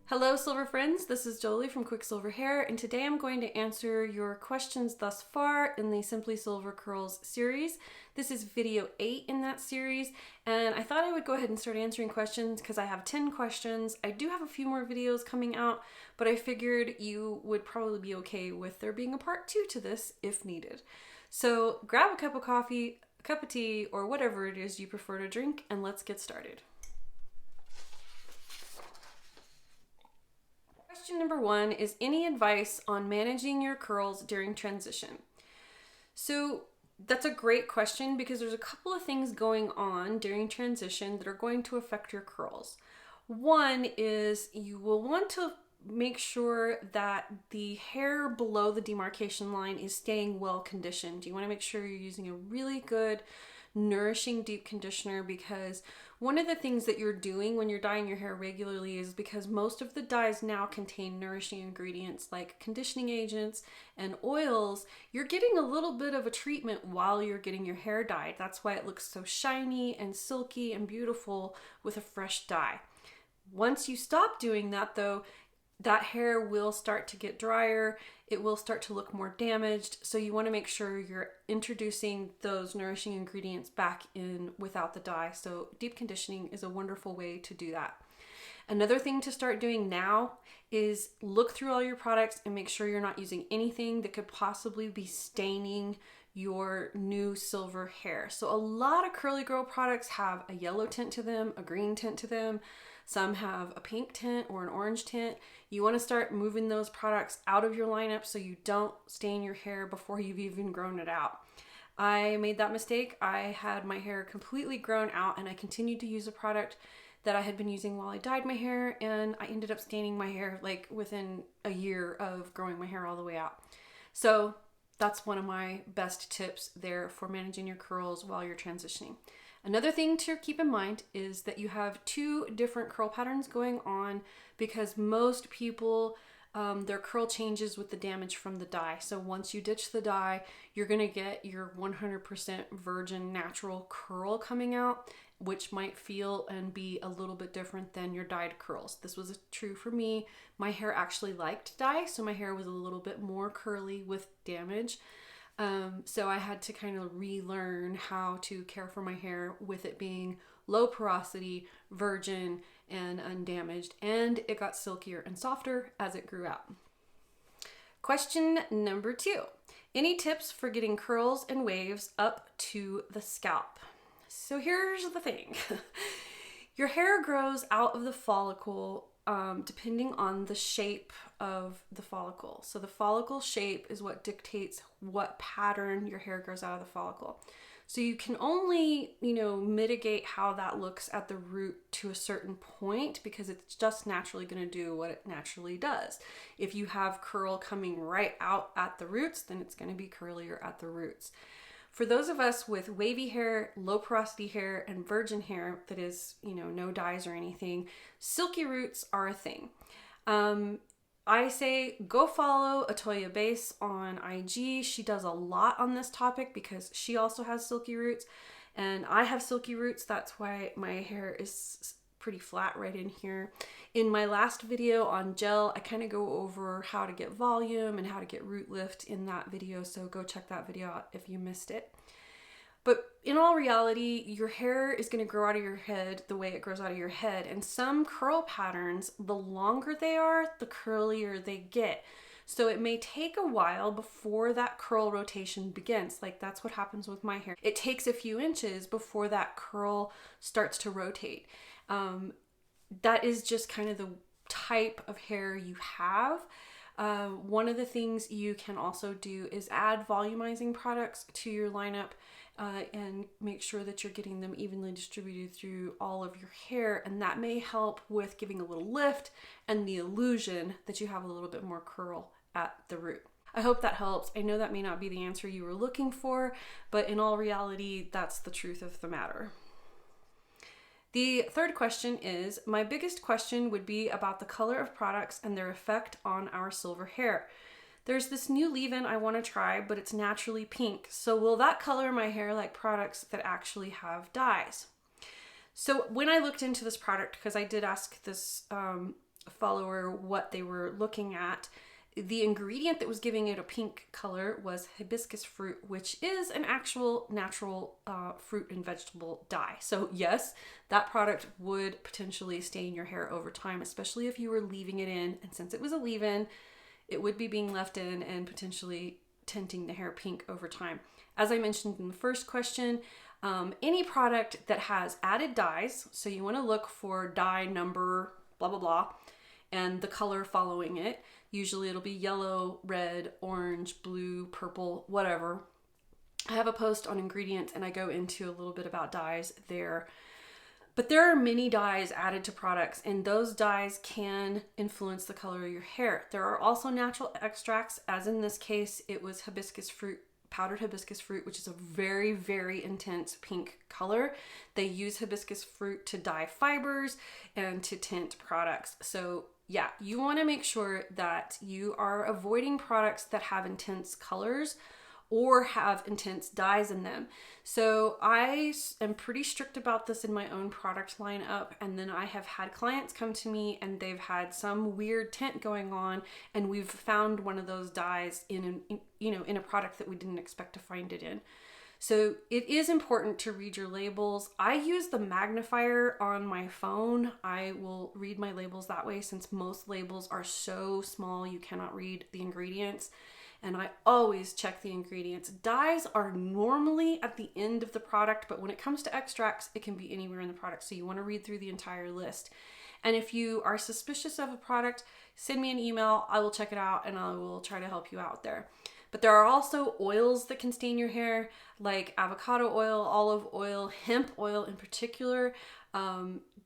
Hello Silver friends, this is Joli from QuickSilverHair, and today I'm going to answer your questions thus far in the Simply Silver Curls series. This is video 8 in that series, and I thought I would go ahead and start answering questions because I have 10 questions. I do have a few more videos coming out, but I figured you would probably be okay with there being a part 2 to this if needed. So grab a cup of coffee, a cup of tea, or whatever it is you prefer to drink, and let's get started. Question number 1 is any advice on managing your curls during transition? So that's a great question because there's a couple of things going on during transition that are going to affect your curls. One is you will want to make sure that the hair below the demarcation line is staying well conditioned. You want to make sure you're using a really good nourishing deep conditioner, because one of the things that you're doing when you're dyeing your hair regularly is because most of the dyes now contain nourishing ingredients like conditioning agents and oils, you're getting a little bit of a treatment while you're getting your hair dyed. That's why it looks so shiny and silky and beautiful with a fresh dye. Once you stop doing that though, that hair will start to get drier, it will start to look more damaged, so you want to make sure you're introducing those nourishing ingredients back in without the dye. So deep conditioning is a wonderful way to do that. Another thing to start doing now is look through all your products and make sure you're not using anything that could possibly be staining your new silver hair. So a lot of curly girl products have a yellow tint to them, a green tint to them. Some have a pink tint or an orange tint. You want to start moving those products out of your lineup so you don't stain your hair before you've even grown it out. I made that mistake. I had my hair completely grown out and I continued to use a product that I had been using while I dyed my hair, and I ended up staining my hair like within a year of growing my hair all the way out. So that's one of my best tips there for managing your curls while you're transitioning. Another thing to keep in mind is that you have 2 different curl patterns going on because most people, their curl changes with the damage from the dye. So once you ditch the dye, you're gonna get your 100% virgin natural curl coming out, which might feel and be a little bit different than your dyed curls. This was true for me. My hair actually liked dye, so my hair was a little bit more curly with damage. So I had to kind of relearn how to care for my hair with it being low porosity, virgin, and undamaged, and it got silkier and softer as it grew out. Question number 2. Any tips for getting curls and waves up to the scalp? So here's the thing. Your hair grows out of the follicle depending on the shape of the follicle. So the follicle shape is what dictates what pattern your hair grows out of the follicle. So you can only, mitigate how that looks at the root to a certain point because it's just naturally going to do what it naturally does. If you have curl coming right out at the roots, then it's going to be curlier at the roots. For those of us with wavy hair, low porosity hair, and virgin hair that is, no dyes or anything, silky roots are a thing. I say go follow Atoya Base on IG. She does a lot on this topic because she also has silky roots, and I have silky roots. That's why my hair is pretty flat right in here. In my last video on gel, I kind of go over how to get volume and how to get root lift in that video, so go check that video out if you missed it. But in all reality, your hair is going to grow out of your head the way it grows out of your head, and some curl patterns, the longer they are, the curlier they get. So it may take a while before that curl rotation begins. Like that's what happens with my hair. It takes a few inches before that curl starts to rotate. That is just kind of the type of hair you have. One of the things you can also do is add volumizing products to your lineup and make sure that you're getting them evenly distributed through all of your hair, and that may help with giving a little lift and the illusion that you have a little bit more curl at the root. I hope that helps. I know that may not be the answer you were looking for, but in all reality, that's the truth of the matter. The third question is, my biggest question would be about the color of products and their effect on our silver hair. There's this new leave-in I want to try, but it's naturally pink. So will that color my hair like products that actually have dyes? So when I looked into this product, because I did ask this follower what they were looking at, the ingredient that was giving it a pink color was hibiscus fruit, which is an actual natural fruit and vegetable dye. So yes, that product would potentially stain your hair over time, especially if you were leaving it in. And since it was a leave-in, it would be being left in and potentially tinting the hair pink over time. As I mentioned in the first question, any product that has added dyes, so you want to look for dye number, blah, blah, blah, and the color following it. Usually it'll be yellow, red, orange, blue, purple, whatever. I have a post on ingredients and I go into a little bit about dyes there. But there are many dyes added to products, and those dyes can influence the color of your hair. There are also natural extracts, as in this case, it was hibiscus fruit, powdered hibiscus fruit, which is a very, very intense pink color. They use hibiscus fruit to dye fibers and to tint products. So yeah, you want to make sure that you are avoiding products that have intense colors or have intense dyes in them. So I am pretty strict about this in my own product lineup, and then I have had clients come to me and they've had some weird tint going on, and we've found one of those dyes in a product that we didn't expect to find it in. So it is important to read your labels. I use the magnifier on my phone. I will read my labels that way since most labels are so small you cannot read the ingredients. And I always check the ingredients. Dyes are normally at the end of the product, but when it comes to extracts, it can be anywhere in the product. So you want to read through the entire list. And if you are suspicious of a product, send me an email. I will check it out and I will try to help you out there. But there are also oils that can stain your hair, like avocado oil, olive oil, hemp oil in particular.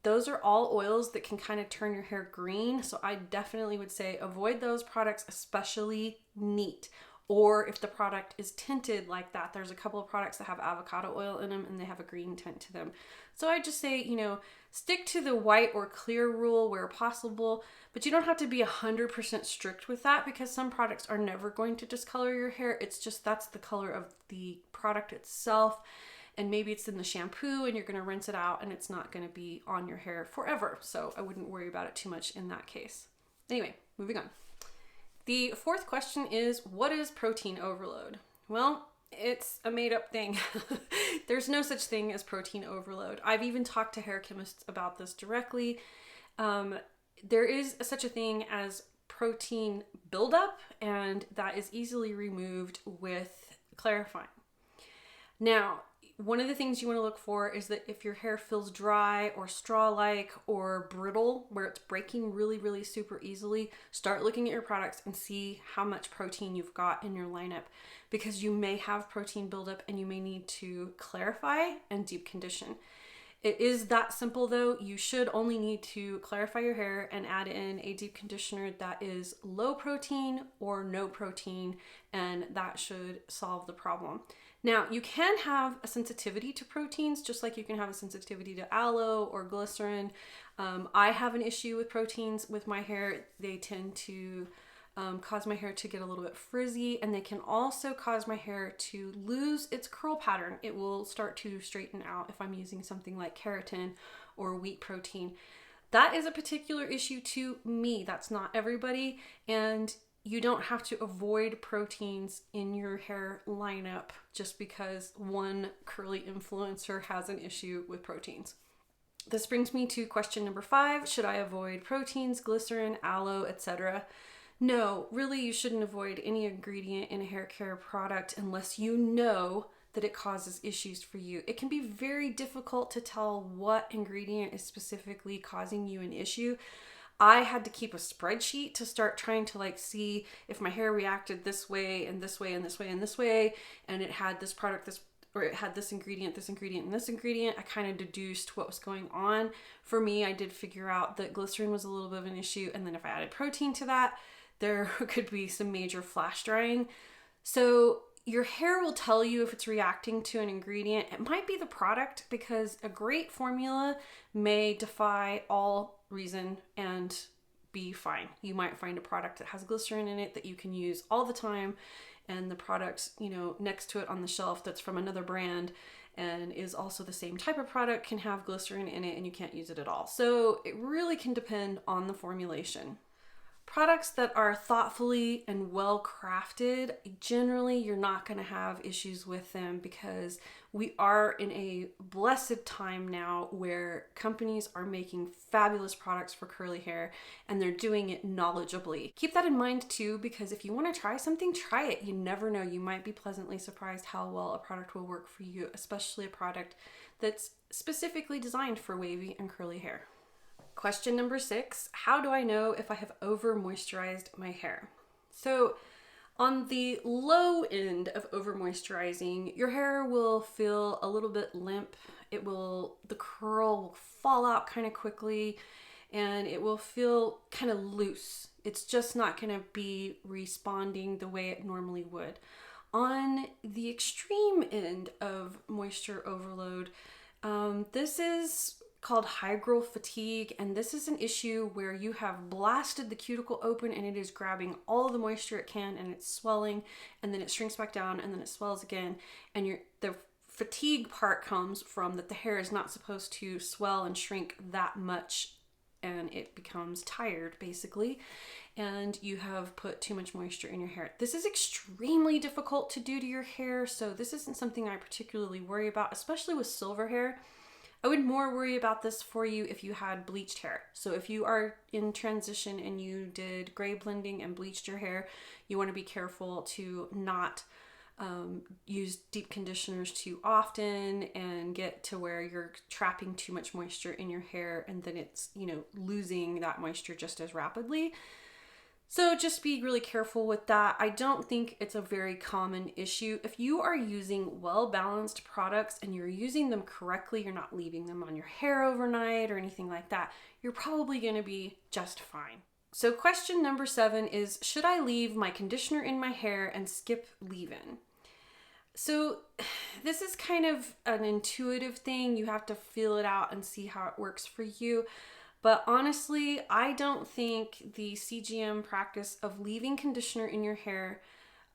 Those are all oils that can kind of turn your hair green. So I definitely would say avoid those products, especially neat. Or if the product is tinted like that, there's a couple of products that have avocado oil in them and they have a green tint to them. So I just say, stick to the white or clear rule where possible, but you don't have to be 100% strict with that because some products are never going to discolor your hair. It's just that's the color of the product itself. And maybe it's in the shampoo and you're going to rinse it out and it's not going to be on your hair forever. So I wouldn't worry about it too much in that case. Anyway, moving on. The fourth question is, what is protein overload? Well, it's a made up thing. There's no such thing as protein overload. I've even talked to hair chemists about this directly. There is such a thing as protein buildup, and that is easily removed with clarifying. Now, one of the things you want to look for is that if your hair feels dry or straw-like or brittle, where it's breaking really, really super easily, start looking at your products and see how much protein you've got in your lineup, because you may have protein buildup and you may need to clarify and deep condition. It is that simple though. You should only need to clarify your hair and add in a deep conditioner that is low protein or no protein, and that should solve the problem. Now, you can have a sensitivity to proteins, just like you can have a sensitivity to aloe or glycerin. I have an issue with proteins with my hair. They tend to cause my hair to get a little bit frizzy, and they can also cause my hair to lose its curl pattern. It will start to straighten out if I'm using something like keratin or wheat protein. That is a particular issue to me. That's not everybody, and you don't have to avoid proteins in your hair lineup just because one curly influencer has an issue with proteins. This brings me to question number 5. Should I avoid proteins, glycerin, aloe, etc.? No, really you shouldn't avoid any ingredient in a hair care product unless you know that it causes issues for you. It can be very difficult to tell what ingredient is specifically causing you an issue. I had to keep a spreadsheet to start trying to see if my hair reacted this way and this way and this way and this way, and it had this product, or it had this ingredient, this ingredient, and this ingredient. I kind of deduced what was going on. For me, I did figure out that glycerin was a little bit of an issue, and then if I added protein to that, there could be some major flash drying. So your hair will tell you if it's reacting to an ingredient. It might be the product, because a great formula may defy all reason and be fine. You might find a product that has glycerin in it that you can use all the time, and the product, next to it on the shelf that's from another brand, and is also the same type of product can have glycerin in it and you can't use it at all. So it really can depend on the formulation. Products that are thoughtfully and well crafted, generally you're not going to have issues with them because we are in a blessed time now where companies are making fabulous products for curly hair and they're doing it knowledgeably. Keep that in mind too, because if you want to try something, try it. You never know. You might be pleasantly surprised how well a product will work for you, especially a product that's specifically designed for wavy and curly hair. Question number 6, how do I know if I have over moisturized my hair? So on the low end of over moisturizing, your hair will feel a little bit limp. The curl will fall out kind of quickly and it will feel kind of loose. It's just not going to be responding the way it normally would. On the extreme end of moisture overload, this is called high growth fatigue, and this is an issue where you have blasted the cuticle open and it is grabbing all the moisture it can and it's swelling and then it shrinks back down and then it swells again, and the fatigue part comes from that the hair is not supposed to swell and shrink that much and it becomes tired basically, and you have put too much moisture in your hair. This is extremely difficult to do to your hair, so this isn't something I particularly worry about, especially with silver hair. I would more worry about this for you if you had bleached hair. So if you are in transition and you did gray blending and bleached your hair, you want to be careful to not use deep conditioners too often and get to where you're trapping too much moisture in your hair and then it's, losing that moisture just as rapidly. So just be really careful with that. I don't think it's a very common issue. If you are using well-balanced products and you're using them correctly, you're not leaving them on your hair overnight or anything like that, you're probably going to be just fine. So question number 7 is, should I leave my conditioner in my hair and skip leave-in? So this is kind of an intuitive thing. You have to feel it out and see how it works for you. But honestly, I don't think the CGM practice of leaving conditioner in your hair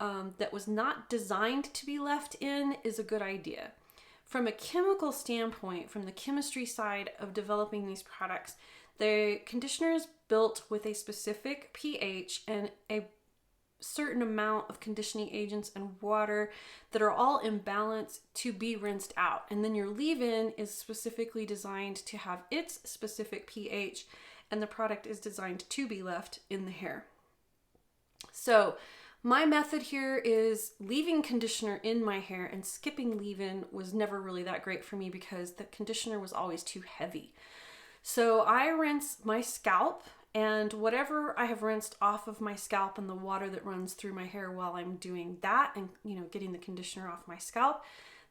that was not designed to be left in is a good idea. From a chemical standpoint, from the chemistry side of developing these products, the conditioner is built with a specific pH and a certain amount of conditioning agents and water that are all in balance to be rinsed out. And then your leave-in is specifically designed to have its specific pH, and the product is designed to be left in the hair. So my method here is leaving conditioner in my hair, and skipping leave-in was never really that great for me because the conditioner was always too heavy. So I rinse my scalp, and whatever I have rinsed off of my scalp and the water that runs through my hair while I'm doing that and, getting the conditioner off my scalp,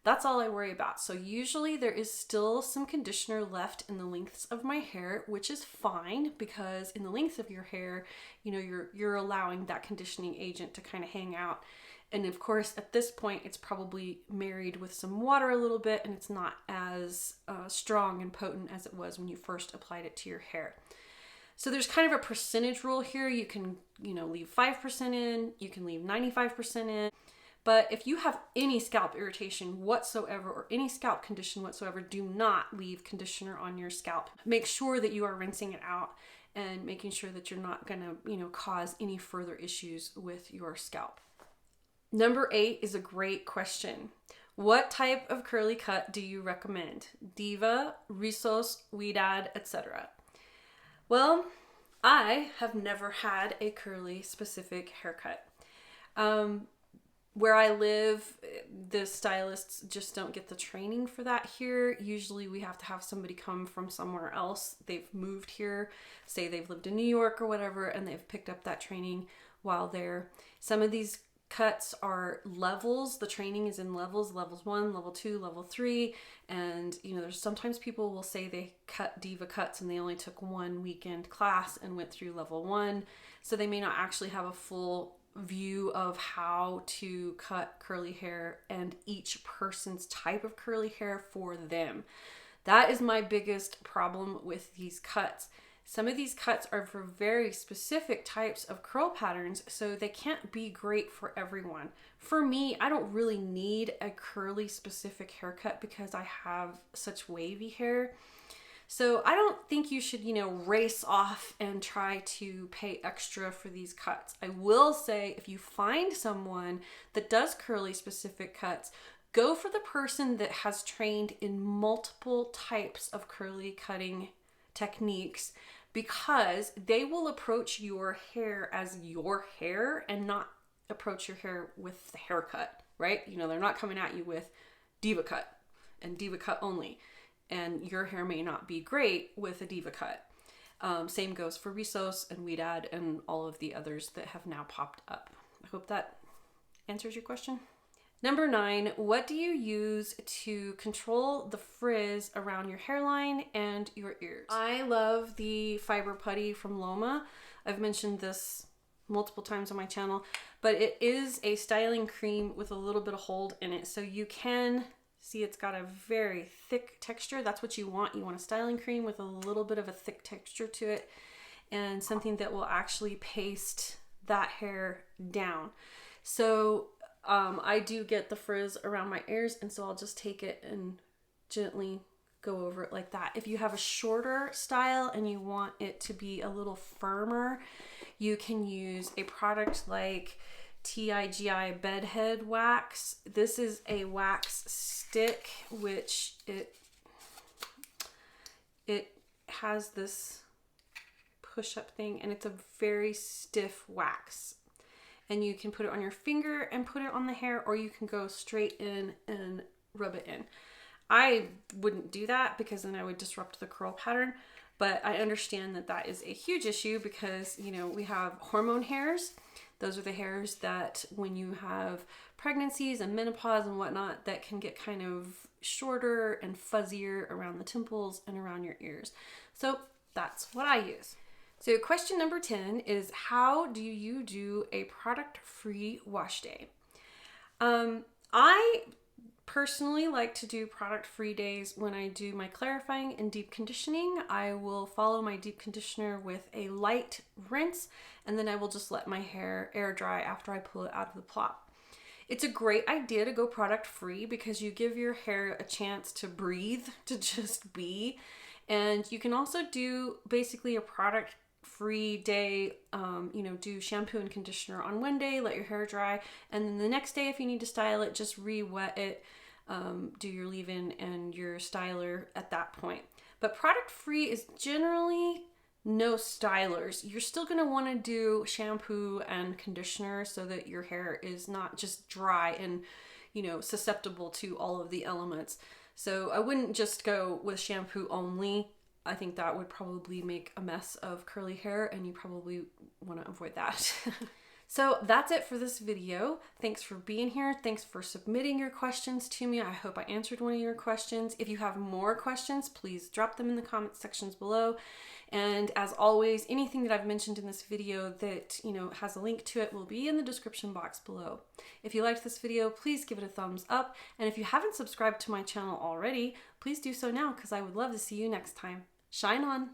that's all I worry about. So usually there is still some conditioner left in the lengths of my hair, which is fine because in the length of your hair, you're allowing that conditioning agent to kind of hang out. And of course, at this point, it's probably married with some water a little bit and it's not as strong and potent as it was when you first applied it to your hair. So there's kind of a percentage rule here. You can, leave 5% in, you can leave 95% in. But if you have any scalp irritation whatsoever or any scalp condition whatsoever, do not leave conditioner on your scalp. Make sure that you are rinsing it out and making sure that you're not gonna, cause any further issues with your scalp. Number 8 is a great question. What type of curly cut do you recommend? Diva, Rizos, Huidad, etc. Well, I have never had a curly specific haircut. Where I live, the stylists just don't get the training for that here. Usually we have to have somebody come from somewhere else. They've moved here, say they've lived in New York or whatever, and they've picked up that training while there. Some of these cuts are levels. The training is in levels 1, level 2, level 3. And, there's sometimes people will say they cut Diva Cuts and they only took one weekend class and went through level 1. So they may not actually have a full view of how to cut curly hair and each person's type of curly hair for them. That is my biggest problem with these cuts. Some of these cuts are for very specific types of curl patterns, so they can't be great for everyone. For me, I don't really need a curly specific haircut because I have such wavy hair. So I don't think you should, race off and try to pay extra for these cuts. I will say if you find someone that does curly specific cuts, go for the person that has trained in multiple types of curly cutting techniques, because they will approach your hair as your hair and not approach your hair with the haircut, right? They're not coming at you with Diva Cut and Diva Cut only. And your hair may not be great with a Diva Cut. Same goes for Rizos and Weed Ad and all of the others that have now popped up. I hope that answers your question. Number 9, what do you use to control the frizz around your hairline and your ears? I love the Fiber Putty from Loma. I've mentioned this multiple times on my channel, but it is a styling cream with a little bit of hold in it. So you can see it's got a very thick texture. That's what you want. You want a styling cream with a little bit of a thick texture to it and something that will actually paste that hair down. So I do get the frizz around my ears, and so I'll just take it and gently go over it like that. If you have a shorter style and you want it to be a little firmer, you can use a product like TIGI Bedhead Wax. This is a wax stick, which it has this push-up thing, and it's a very stiff wax. And you can put it on your finger and put it on the hair, or you can go straight in and rub it in. I wouldn't do that because then I would disrupt the curl pattern, but I understand that that is a huge issue because, we have hormone hairs. Those are the hairs that when you have pregnancies and menopause and whatnot, that can get kind of shorter and fuzzier around the temples and around your ears. So that's what I use. So question number 10 is, how do you do a product-free wash day? I personally like to do product-free days when I do my clarifying and deep conditioning. I will follow my deep conditioner with a light rinse, and then I will just let my hair air dry after I pull it out of the plot. It's a great idea to go product-free because you give your hair a chance to breathe, to just be. And you can also do basically a product-free day, do shampoo and conditioner on one day, let your hair dry, and then the next day if you need to style it, just re-wet it, do your leave-in and your styler at that point. But product-free is generally no stylers. You're still going to want to do shampoo and conditioner so that your hair is not just dry and, susceptible to all of the elements. So I wouldn't just go with shampoo only. I think that would probably make a mess of curly hair, and you probably want to avoid that. So that's it for this video. Thanks for being here. Thanks for submitting your questions to me. I hope I answered one of your questions. If you have more questions, please drop them in the comment sections below. And as always, anything that I've mentioned in this video that, has a link to it will be in the description box below. If you liked this video, please give it a thumbs up. And if you haven't subscribed to my channel already, please do so now because I would love to see you next time. Shine on!